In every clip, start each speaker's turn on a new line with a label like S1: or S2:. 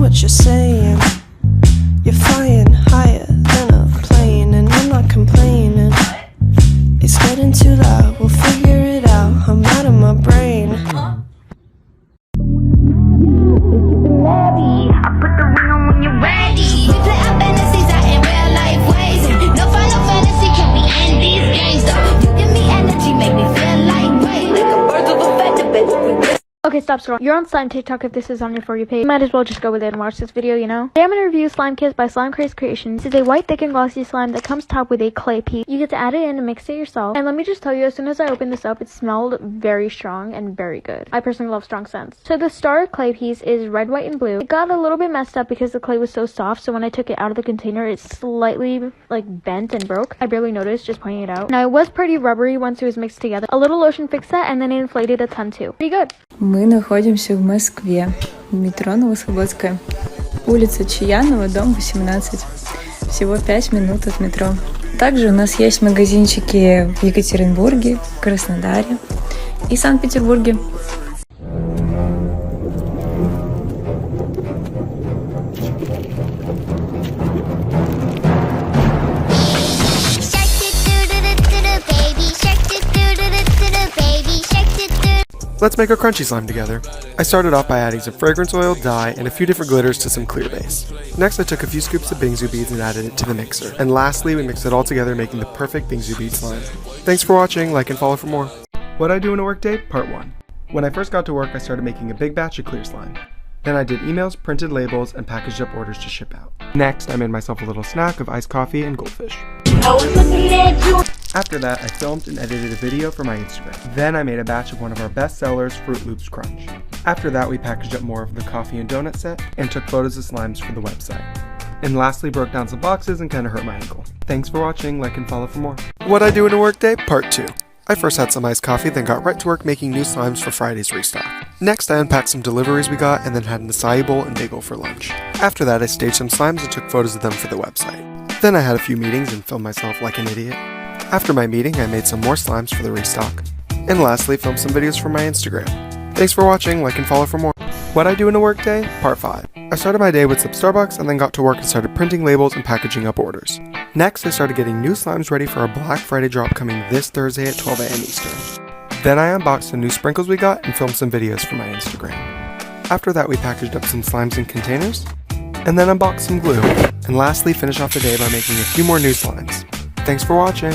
S1: what you're saying. You're flying higher than a plane, and I'm not complaining. It's getting too loud, we'll figure it out. I'm out of my brain.
S2: I put the ring on when you're ready. We play our fantasies out in real life ways. No final fantasy can be in these games though. You give me energy, make me feel lightweight, like a bird of a feather, bitch.
S3: Okay, stop scrolling. You're on slime TikTok if this is on your For You page. You might as well just go with it and watch this video, you know? Today I'm going to review Slime Kits by Slime Craze Creations. This is a white, thick, and glossy slime that comes topped with a clay piece. You get to add it in and mix it yourself. And let me just tell you, as soon as I opened this up, it smelled very strong and very good. I personally love strong scents. So the star clay piece is red, white, and blue. It got a little bit messed up because the clay was so soft, so when I took it out of the container, it slightly, bent and broke. I barely noticed, just pointing it out. Now, it was pretty rubbery once it was mixed together. A little lotion fixed that, and then it inflated a ton too. Pretty good.
S4: Мы находимся в Москве, метро Новослободская, улица Чаянова, дом 18, всего 5 минут от метро. Также у нас есть магазинчики в Екатеринбурге, Краснодаре и Санкт-Петербурге.
S5: Let's make our crunchy slime together. I started off by adding some fragrance oil, dye, and a few different glitters to some clear base. Next I took a few scoops of bingsu beads and added it to the mixer. And lastly we mixed it all together, making the perfect bingsu bead slime. Thanks for watching, like and follow for more. What I do in a workday, part 1. When I first got to work I started making a big batch of clear slime. Then I did emails, printed labels, and packaged up orders to ship out. Next I made myself a little snack of iced coffee and goldfish. After that, I filmed and edited a video for my Instagram. Then I made a batch of one of our best sellers, Fruit Loops Crunch. After that, we packaged up more of the coffee and donut set and took photos of slimes for the website. And lastly, broke down some boxes and kinda hurt my ankle. Thanks for watching, like and follow for more. What I do in a workday, part 2. I first had some iced coffee, then got right to work making new slimes for Friday's restock. Next, I unpacked some deliveries we got and then had an acai bowl and bagel for lunch. After that, I staged some slimes and took photos of them for the website. Then I had a few meetings and filmed myself like an idiot. After my meeting, I made some more slimes for the restock. And lastly, filmed some videos for my Instagram. Thanks for watching, like and follow for more. What I do in a workday, part 5. I started my day with some Starbucks and then got to work and started printing labels and packaging up orders. Next, I started getting new slimes ready for our Black Friday drop coming this Thursday at 12 a.m. Eastern. Then I unboxed the new sprinkles we got and filmed some videos for my Instagram. After that, we packaged up some slimes in containers, and then unboxed some glue. And lastly, finish off the day by making a few more new slimes. Thanks for watching.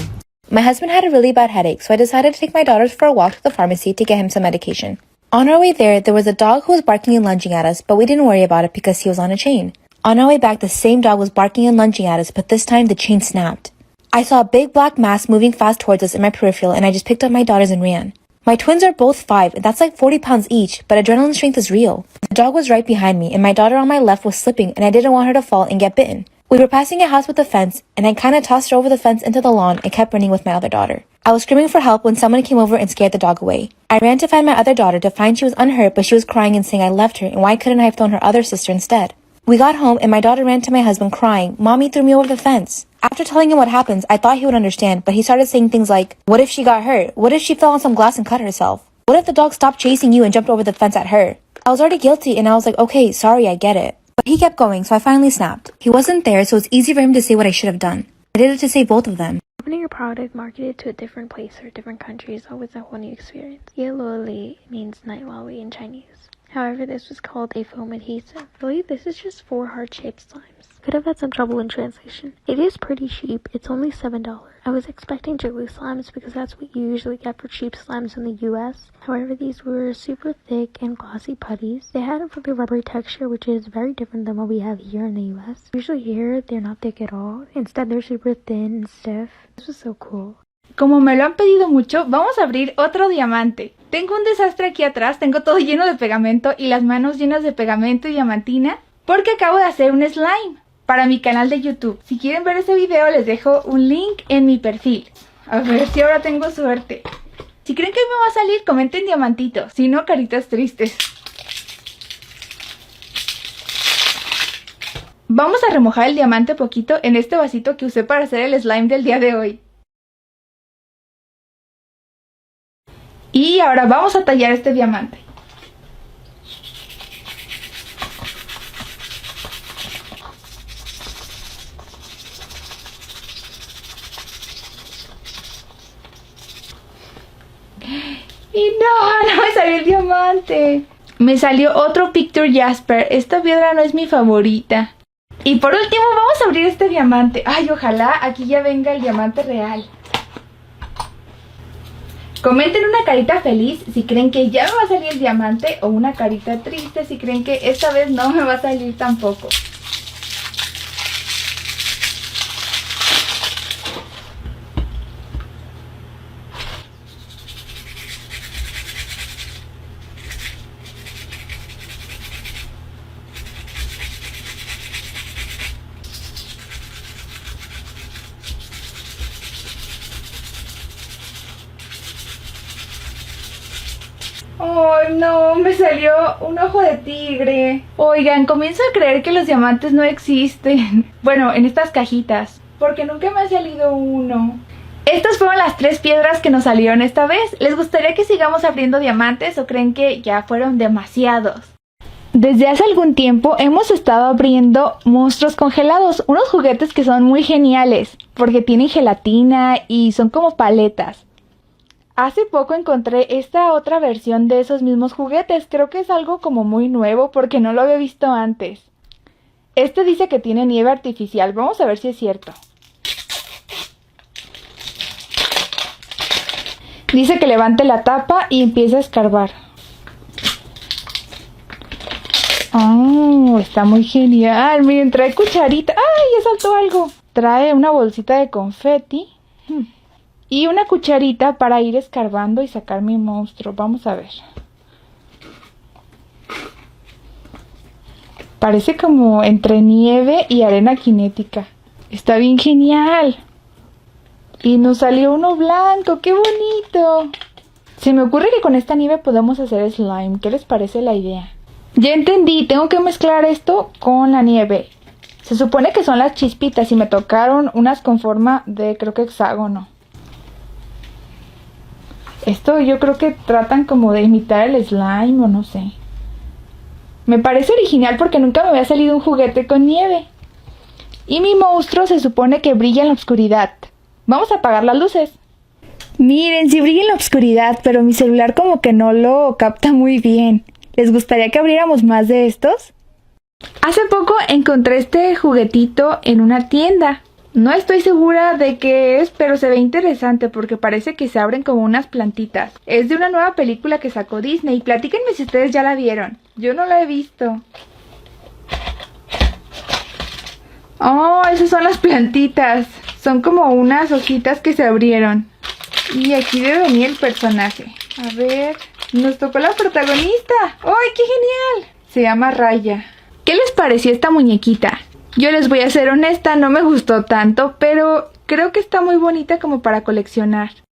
S6: My husband had a really bad headache, so I decided to take my daughters for a walk to the pharmacy to get him some medication. On our way there was a dog who was barking and lunging at us, but we didn't worry about it because he was on a chain. On our way back, the same dog was barking and lunging at us, but this time the chain snapped. I saw a big black mass moving fast towards us in my peripheral, and I just picked up my daughters and ran. My twins are both 5, and that's like 40 pounds each, but adrenaline strength is real. The dog was right behind me, and my daughter on my left was slipping, and I didn't want her to fall and get bitten. We were passing a house with a fence, and I kinda tossed her over the fence into the lawn and kept running with my other daughter. I was screaming for help when someone came over and scared the dog away. I ran to find my other daughter to find she was unhurt, but she was crying and saying I left her, and why couldn't I have thrown her other sister instead? We got home, and my daughter ran to my husband crying, "Mommy threw me over the fence." After telling him what happened, I thought he would understand, but he started saying things like, what if she got hurt? What if she fell on some glass and cut herself? What if the dog stopped chasing you and jumped over the fence at her? I was already guilty, and I was like, okay, sorry, I get it. But he kept going, so I finally snapped. He wasn't there, so it's easy for him to say what I should have done. I did it to save both of them.
S3: Opening your product marketed to a different place or a different country is always a whole new experience. Yeloli means night lolly in Chinese. However, this was called a foam adhesive. Really, this is just 4 heart-shaped slimes. Could have had some trouble in translation. It is pretty cheap. It's only $7. I was expecting jiggly slimes because that's what you usually get for cheap slimes in the US. However, these were super thick and glossy putties. They had a really rubbery texture, which is very different than what we have here in the US. Usually here, they're not thick at all. Instead, they're super thin and stiff. This was so cool.
S7: Como me lo han pedido mucho, vamos a abrir otro diamante. Tengo un desastre aquí atrás, tengo todo lleno de pegamento y las manos llenas de pegamento y diamantina porque acabo de hacer un slime para mi canal de YouTube. Si quieren ver ese video les dejo un link en mi perfil. A ver si ahora tengo suerte. Si creen que hoy me va a salir, comenten diamantito, si no, caritas tristes. Vamos a remojar el diamante poquito en este vasito que usé para hacer el slime del día de hoy. Y ahora vamos a tallar este diamante. Y no me salió el diamante. Me salió otro Picture Jasper. Esta piedra no es mi favorita. Y por último vamos a abrir este diamante. Ay, ojalá aquí ya venga el diamante real. Comenten una carita feliz si creen que ya me va a salir el diamante, o una carita triste si creen que esta vez no me va a salir tampoco. ¡Ay, no! Me salió un ojo de tigre. Oigan, comienzo a creer que los diamantes no existen. Bueno, en estas cajitas, porque nunca me ha salido uno. Estas fueron las 3 piedras que nos salieron esta vez. ¿Les gustaría que sigamos abriendo diamantes o creen que ya fueron demasiados? Desde hace algún tiempo hemos estado abriendo monstruos congelados, unos juguetes que son muy geniales, porque tienen gelatina y son como paletas. Hace poco encontré esta otra versión de esos mismos juguetes. Creo que es algo como muy nuevo porque no lo había visto antes. Este dice que tiene nieve artificial. Vamos a ver si es cierto. Dice que levante la tapa y empiece a escarbar. Oh, está muy genial. Miren, trae cucharita. ¡Ay, ya saltó algo! Trae una bolsita de confeti. Y una cucharita para ir escarbando y sacar mi monstruo. Vamos a ver. Parece como entre nieve y arena cinética. Está bien genial. Y nos salió uno blanco. ¡Qué bonito! Se me ocurre que con esta nieve podemos hacer slime. ¿Qué les parece la idea? Ya entendí. Tengo que mezclar esto con la nieve. Se supone que son las chispitas y me tocaron unas con forma de, creo que hexágono. Esto yo creo que tratan como de imitar el slime o no sé. Me parece original porque nunca me había salido un juguete con nieve. Y mi monstruo se supone que brilla en la oscuridad. Vamos a apagar las luces. Miren, sí brilla en la oscuridad, pero mi celular como que no lo capta muy bien. ¿Les gustaría que abriéramos más de estos? Hace poco encontré este juguetito en una tienda. No estoy segura de qué es, pero se ve interesante porque parece que se abren como unas plantitas. Es de una nueva película que sacó Disney. Platíquenme si ustedes ya la vieron. Yo no la he visto. Oh, esas son las plantitas. Son como unas hojitas que se abrieron. Y aquí debe venir el personaje. A ver, nos tocó la protagonista. ¡Ay, qué genial! Se llama Raya. ¿Qué les pareció esta muñequita? Yo les voy a ser honesta, no me gustó tanto, pero creo que está muy bonita como para coleccionar.